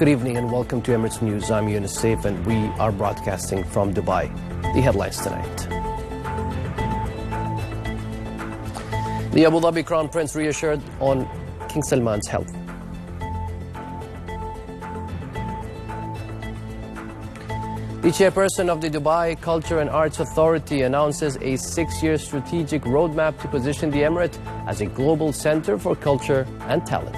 Good evening and welcome to Emirates News. I'm Yunus Saif and we are broadcasting from Dubai. The headlines tonight. The Abu Dhabi Crown Prince reassured on King Salman's health. The chairperson of the Dubai Culture and Arts Authority announces a 6-year strategic roadmap to position the Emirate as a global center for culture and talent.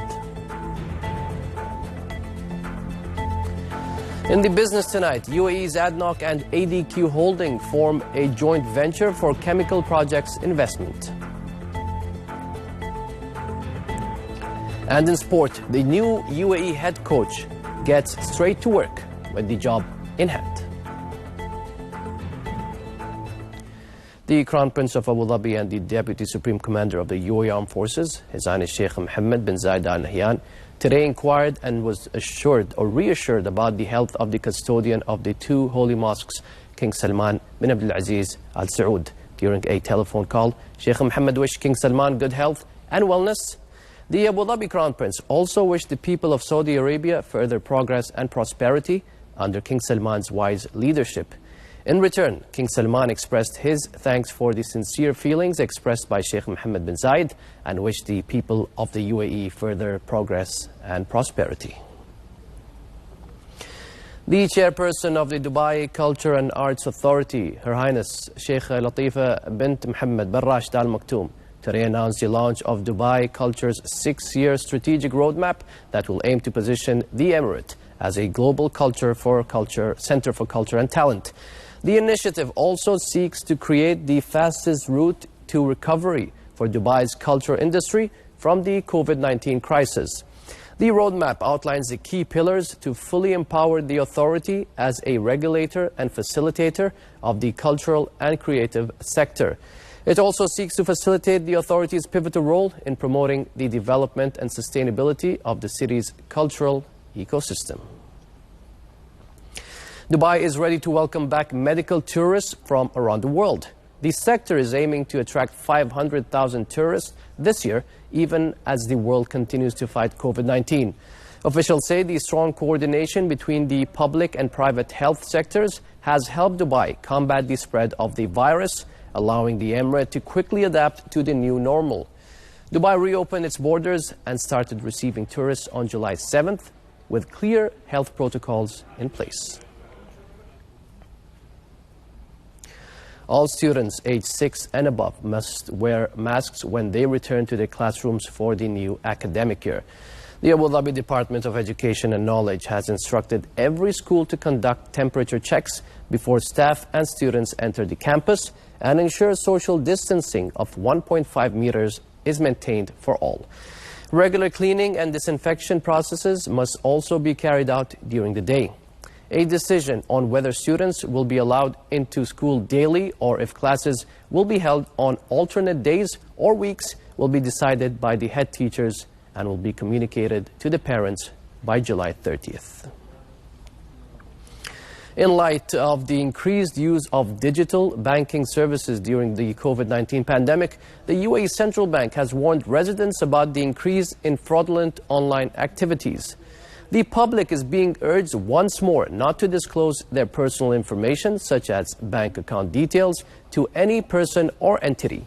In the business tonight, UAE's ADNOC and ADQ Holding form a joint venture for chemical projects investment. And in sport, the new UAE head coach gets straight to work with the job in hand. The Crown Prince of Abu Dhabi and the Deputy Supreme Commander of the UAE Armed Forces, His Highness Sheikh Mohammed bin Zayed Al Nahyan, today inquired and was reassured about the health of the custodian of the two holy mosques, King Salman bin Abdulaziz Al Saud. During a telephone call, Sheikh Mohammed wished King Salman good health and wellness. The Abu Dhabi Crown Prince also wished the people of Saudi Arabia further progress and prosperity under King Salman's wise leadership. In return, King Salman expressed his thanks for the sincere feelings expressed by Sheikh Mohammed bin Zayed and wished the people of the UAE further progress and prosperity. The chairperson of the Dubai Culture and Arts Authority, Her Highness Sheikh Latifa bint Mohammed bin Rashid Al Maktoum, today announced the launch of Dubai Culture's 6-year strategic roadmap that will aim to position the Emirate as a global center for culture and talent. The initiative also seeks to create the fastest route to recovery for Dubai's culture industry from the COVID-19 crisis. The roadmap outlines the key pillars to fully empower the authority as a regulator and facilitator of the cultural and creative sector. It also seeks to facilitate the authority's pivotal role in promoting the development and sustainability of the city's cultural ecosystem. Dubai is ready to welcome back medical tourists from around the world. The sector is aiming to attract 500,000 tourists this year, even as the world continues to fight COVID-19. Officials say the strong coordination between the public and private health sectors has helped Dubai combat the spread of the virus, allowing the Emirate to quickly adapt to the new normal. Dubai reopened its borders and started receiving tourists on July 7th with clear health protocols in place. All students aged 6 and above must wear masks when they return to their classrooms for the new academic year. The Abu Dhabi Department of Education and Knowledge has instructed every school to conduct temperature checks before staff and students enter the campus and ensure social distancing of 1.5 meters is maintained for all. Regular cleaning and disinfection processes must also be carried out during the day. A decision on whether students will be allowed into school daily or if classes will be held on alternate days or weeks will be decided by the head teachers and will be communicated to the parents by July 30th. In light of the increased use of digital banking services during the COVID-19 pandemic, the UAE Central Bank has warned residents about the increase in fraudulent online activities. The public is being urged once more not to disclose their personal information, such as bank account details, to any person or entity.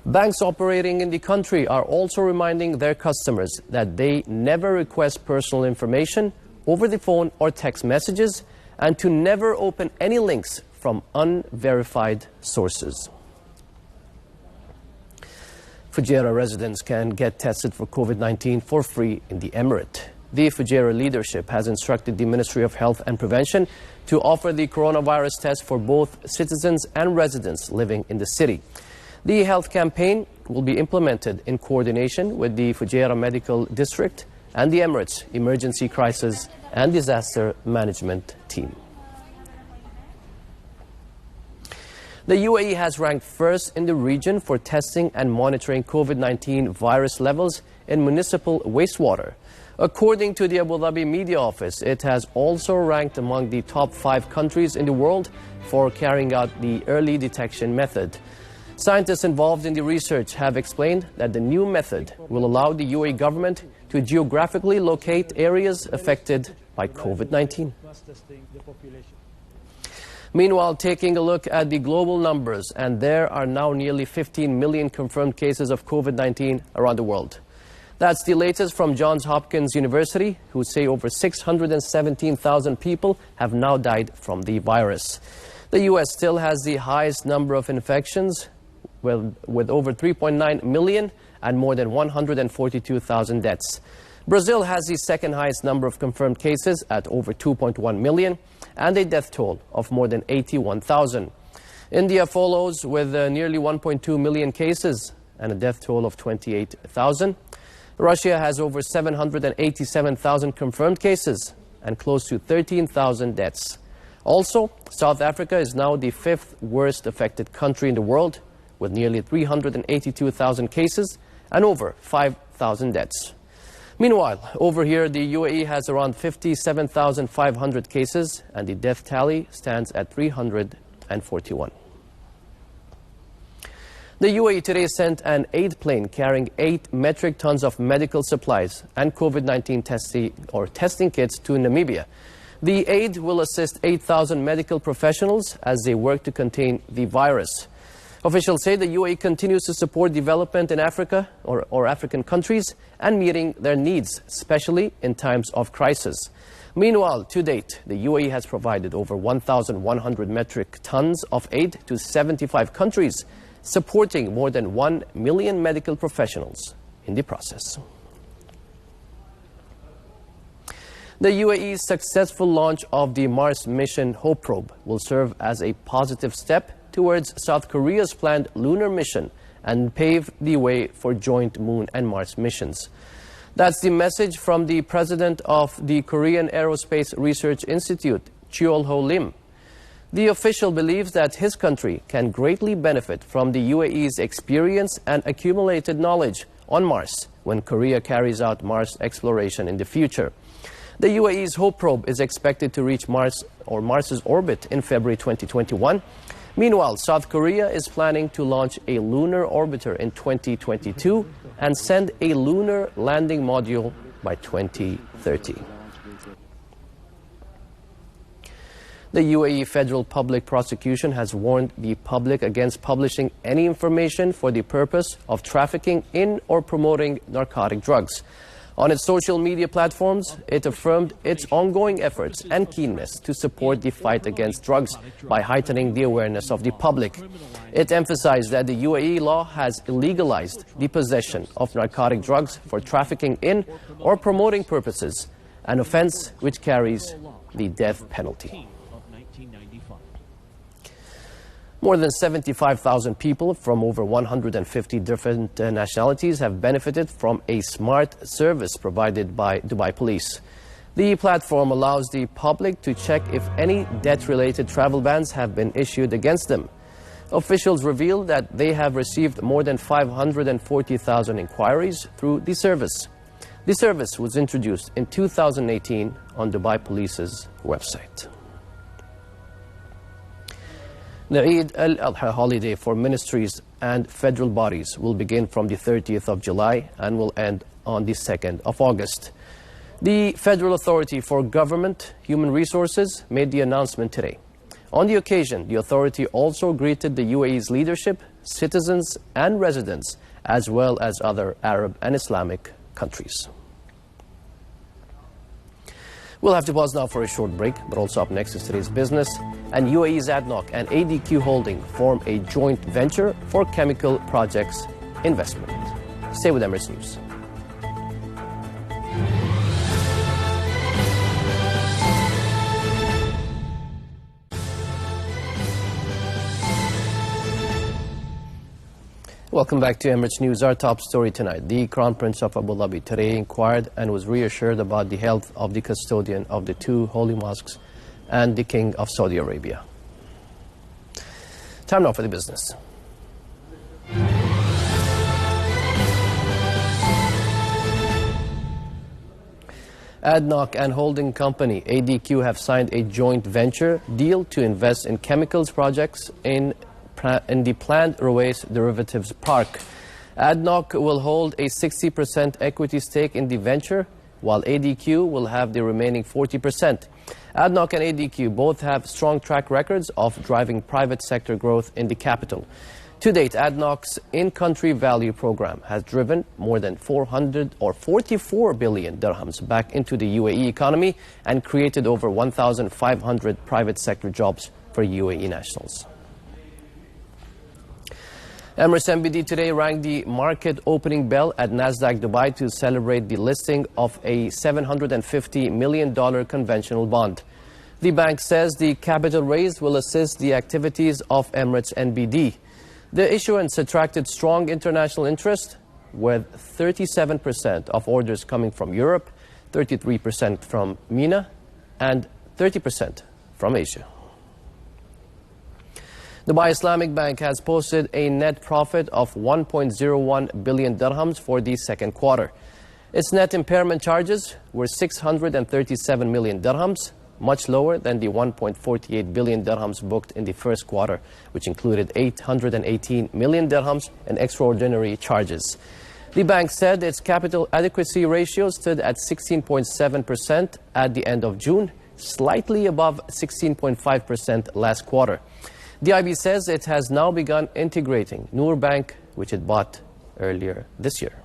Banks operating in the country are also reminding their customers that they never request personal information over the phone or text messages and to never open any links from unverified sources. Fujairah residents can get tested for COVID-19 for free in the Emirate. The Fujairah leadership has instructed the Ministry of Health and Prevention to offer the coronavirus test for both citizens and residents living in the city. The health campaign will be implemented in coordination with the Fujairah Medical District and the Emirates Emergency Crisis and Disaster Management Team. The UAE has ranked first in the region for testing and monitoring COVID-19 virus levels in municipal wastewater. According to the Abu Dhabi Media Office, it has also ranked among the top 5 countries in the world for carrying out the early detection method. Scientists involved in the research have explained that the new method will allow the UAE government to geographically locate areas affected by COVID-19. Meanwhile, taking a look at the global numbers, and there are now nearly 15 million confirmed cases of COVID-19 around the world. That's the latest from Johns Hopkins University, who say over 617,000 people have now died from the virus. The U.S. still has the highest number of infections, with over 3.9 million and more than 142,000 deaths. Brazil has the second highest number of confirmed cases at over 2.1 million and a death toll of more than 81,000. India follows with nearly 1.2 million cases and a death toll of 28,000. Russia has over 787,000 confirmed cases and close to 13,000 deaths. Also, South Africa is now the fifth worst affected country in the world, with nearly 382,000 cases and over 5,000 deaths. Meanwhile, over here, the UAE has around 57,500 cases, and the death tally stands at 341. The UAE today sent an aid plane carrying 8 metric tons of medical supplies and COVID-19 testing kits to Namibia. The aid will assist 8,000 medical professionals as they work to contain the virus. Officials say the UAE continues to support development in Africa or African countries and meeting their needs, especially in times of crisis. Meanwhile, to date, the UAE has provided over 1,100 metric tons of aid to 75 countries, supporting more than 1 million medical professionals in the process. The UAE's successful launch of the Mars mission Hope probe will serve as a positive step towards South Korea's planned lunar mission and pave the way for joint Moon and Mars missions. That's the message from the president of the Korean Aerospace Research Institute, Cheol-ho Lim. The official believes that his country can greatly benefit from the UAE's experience and accumulated knowledge on Mars when Korea carries out Mars exploration in the future. The UAE's Hope probe is expected to reach Mars or Mars's orbit in February 2021. Meanwhile, South Korea is planning to launch a lunar orbiter in 2022 and send a lunar landing module by 2030. The UAE Federal Public Prosecution has warned the public against publishing any information for the purpose of trafficking in or promoting narcotic drugs. On its social media platforms, it affirmed its ongoing efforts and keenness to support the fight against drugs by heightening the awareness of the public. It emphasized that the UAE law has illegalized the possession of narcotic drugs for trafficking in or promoting purposes, an offense which carries the death penalty. More than 75,000 people from over 150 different nationalities have benefited from a smart service provided by Dubai Police. The platform allows the public to check if any debt-related travel bans have been issued against them. Officials revealed that they have received more than 540,000 inquiries through the service. The service was introduced in 2018 on Dubai Police's website. The Eid al-Adha holiday for ministries and federal bodies will begin from the 30th of July and will end on the 2nd of August. The Federal Authority for Government Human Resources made the announcement today. On the occasion, the authority also greeted the UAE's leadership, citizens and residents, as well as other Arab and Islamic countries. We'll have to pause now for a short break, but also up next is today's business. And UAE's ADNOC and ADQ Holding form a joint venture for chemical projects investment. Stay with Emirates News. Welcome back to Emirates News. Our top story tonight. The Crown Prince of Abu Dhabi today inquired and was reassured about the health of the custodian of the two holy mosques and the King of Saudi Arabia. Time now for the business. ADNOC and holding company ADQ have signed a joint venture deal to invest in chemicals projects in the planned Ruwais Derivatives Park. ADNOC will hold a 60% equity stake in the venture while ADQ will have the remaining 40%. ADNOC and ADQ both have strong track records of driving private sector growth in the capital. To date, ADNOC's in-country value program has driven more than 44 billion dirhams back into the UAE economy and created over 1,500 private sector jobs for UAE nationals. Emirates NBD today rang the market opening bell at Nasdaq Dubai to celebrate the listing of a $750 million conventional bond. The bank says the capital raised will assist the activities of Emirates NBD. The issuance attracted strong international interest, with 37% of orders coming from Europe, 33% from MENA, and 30% from Asia. Dubai Islamic Bank has posted a net profit of 1.01 billion dirhams for the second quarter. Its net impairment charges were 637 million dirhams, much lower than the 1.48 billion dirhams booked in the first quarter, which included 818 million dirhams in extraordinary charges. The bank said its capital adequacy ratio stood at 16.7% at the end of June, slightly above 16.5% last quarter. The IB says it has now begun integrating Noor Bank, which it bought earlier this year.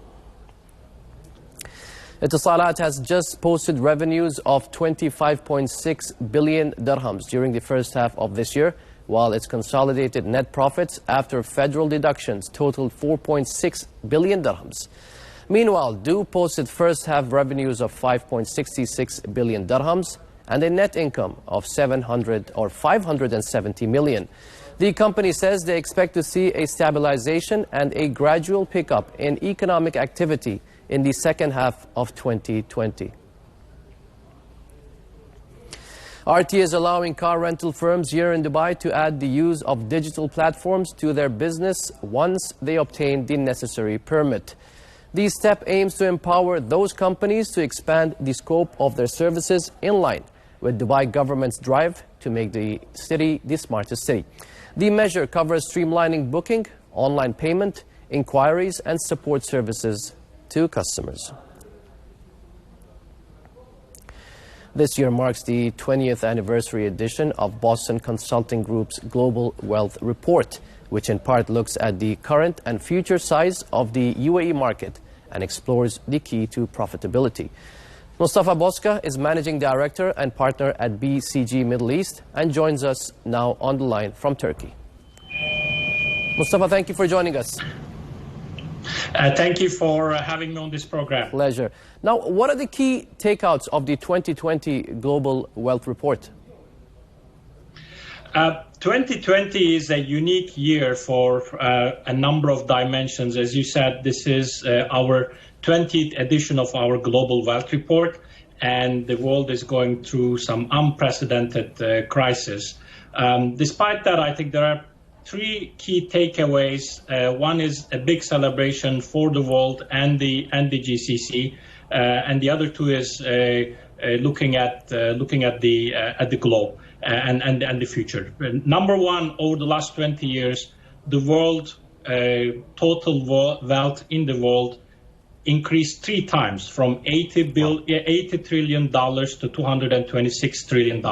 Etisalat has just posted revenues of 25.6 billion dirhams during the first half of this year, while its consolidated net profits after federal deductions totaled 4.6 billion dirhams. Meanwhile, DU posted first half revenues of 5.66 billion dirhams and a net income of 570 million. The company says they expect to see a stabilization and a gradual pickup in economic activity in the second half of 2020. RT is allowing car rental firms here in Dubai to add the use of digital platforms to their business once they obtain the necessary permit. The step aims to empower those companies to expand the scope of their services in line with Dubai government's drive to make the city the smartest city. The measure covers streamlining booking, online payment, inquiries and support services to customers. This year marks the 20th anniversary edition of Boston Consulting Group's Global Wealth Report, which in part looks at the current and future size of the UAE market and explores the key to profitability. Mustafa Bosca is Managing Director and Partner at BCG Middle East and joins us now on the line from Turkey. Mustafa, thank you for joining us. Thank you for having me on this program. Pleasure. Now, what are the key takeouts of the 2020 Global Wealth Report? 2020 is a unique year for a number of dimensions. As you said, this is our 20th edition of our Global Wealth Report, and the world is going through some unprecedented crisis. Despite that, I think there are three key takeaways. One is a big celebration for the world and the GCC, and the other two is looking at the globe and the future. Number one, over the last 20 years, the world total wealth in the world increased 3 times, from $80 trillion to $226 trillion,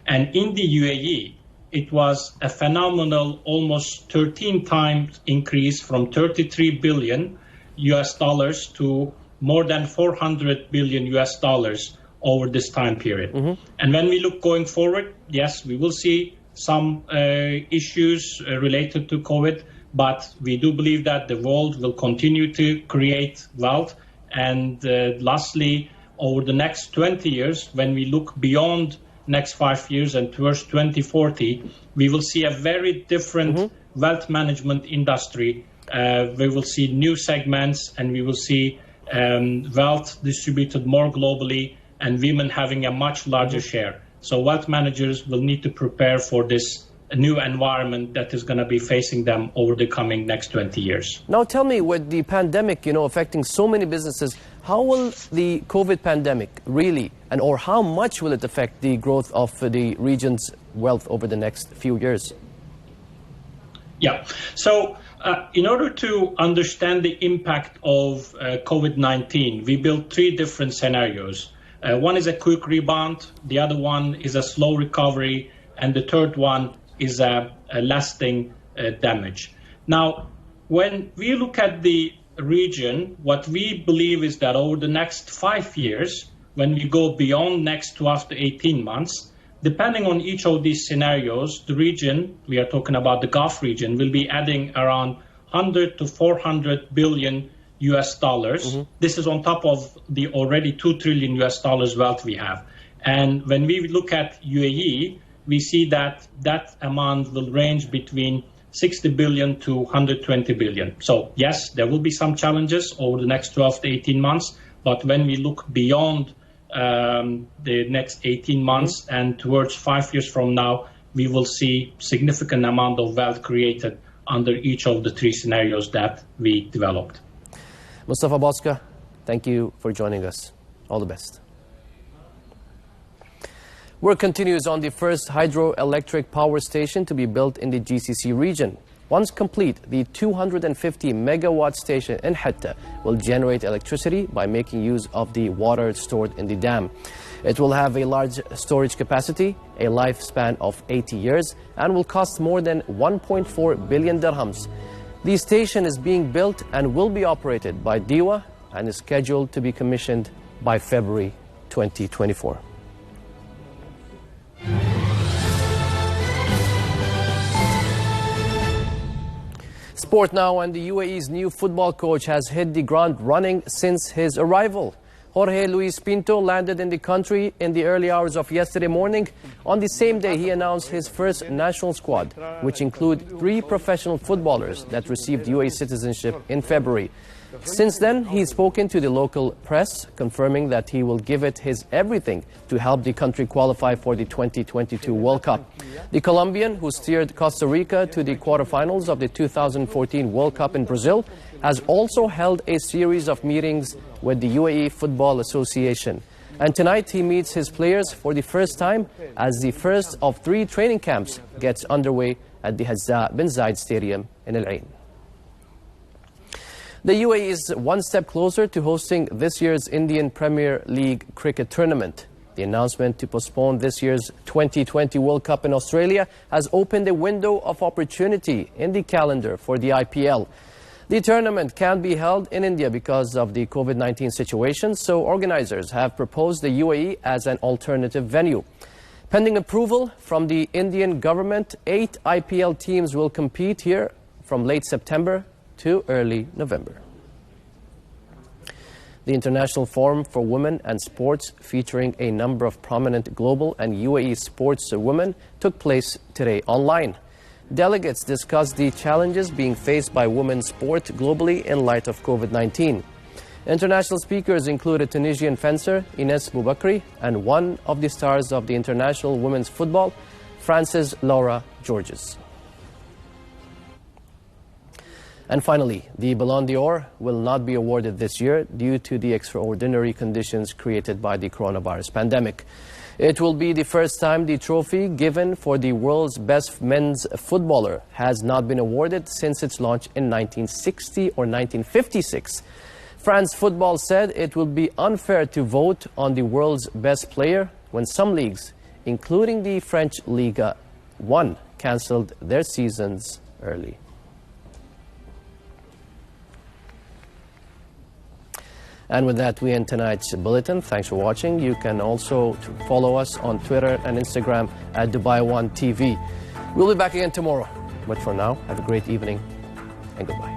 and in the UAE, it was a phenomenal almost 13 times increase, from 33 billion US dollars to more than 400 billion US dollars over this time period. Mm-hmm. And when we look going forward, yes, we will see some issues related to COVID, but we do believe that the world will continue to create wealth. And lastly, over the next 20 years, when we look beyond next 5 years and towards 2040, we will see a very different wealth management industry. We will see new segments, and we will see wealth distributed more globally, and women having a much larger share. So wealth managers will need to prepare for this new environment that is going to be facing them over the coming next 20 years. Now tell me, with the pandemic, affecting so many businesses, how will the COVID pandemic really, or how much will it affect the growth of the region's wealth over the next few years? Yeah, so In order to understand the impact of COVID-19, we built 3 different scenarios. One is a quick rebound, the other one is a slow recovery, and the third one is a lasting damage. Now, when we look at the region, what we believe is that over the next 5 years, when we go beyond next 12 to 18 months, depending on each of these scenarios, the region, we are talking about the Gulf region, will be adding around 100 to 400 billion US dollars. Mm-hmm. This is on top of the already 2 trillion US dollars wealth we have. And when we look at UAE, we see that that amount will range between 60 billion to 120 billion. So yes, there will be some challenges over the next 12 to 18 months, but when we look beyond the next 18 months and towards 5 years from now, we will see significant amount of wealth created under each of the 3 scenarios that we developed. Mustafa Bosca, thank you for joining us. All the best. Work continues on the first hydroelectric power station to be built in the GCC region. Once complete, the 250 megawatt station in Hatta will generate electricity by making use of the water stored in the dam. It will have a large storage capacity, a lifespan of 80 years, and will cost more than 1.4 billion dirhams. The station is being built and will be operated by DEWA and is scheduled to be commissioned by February 2024. Sport now, and the UAE's new football coach has hit the ground running since his arrival. Jorge Luis Pinto landed in the country in the early hours of yesterday morning. On the same day, he announced his first national squad, which include 3 professional footballers that received UAE citizenship in February. Since then, he's spoken to the local press, confirming that he will give it his everything to help the country qualify for the 2022 World Cup. The Colombian, who steered Costa Rica to the quarterfinals of the 2014 World Cup in Brazil, has also held a series of meetings with the UAE Football Association. And tonight he meets his players for the first time as the first of 3 training camps gets underway at the Hazza bin Zayed Stadium in Al Ain. The UAE is one step closer to hosting this year's Indian Premier League cricket tournament. The announcement to postpone this year's 2020 World Cup in Australia has opened a window of opportunity in the calendar for the IPL. The tournament can't be held in India because of the COVID-19 situation, so organizers have proposed the UAE as an alternative venue. Pending approval from the Indian government, 8 IPL teams will compete here from late September to early November. The International Forum for Women and Sports, featuring a number of prominent global and UAE sports women, took place today online. Delegates discussed the challenges being faced by women's sport globally in light of COVID-19. International speakers included Tunisian fencer Ines Boubakri and one of the stars of the international women's football, Frances Laura Georges. And finally, the Ballon d'Or will not be awarded this year due to the extraordinary conditions created by the coronavirus pandemic. It will be the first time the trophy given for the world's best men's footballer has not been awarded since its launch in 1960 or 1956. France Football said it will be unfair to vote on the world's best player when some leagues, including the French Liga 1, cancelled their seasons early. And with that, we end tonight's bulletin. Thanks for watching. You can also follow us on Twitter and Instagram at Dubai One TV. We'll be back again tomorrow. But for now, have a great evening and goodbye.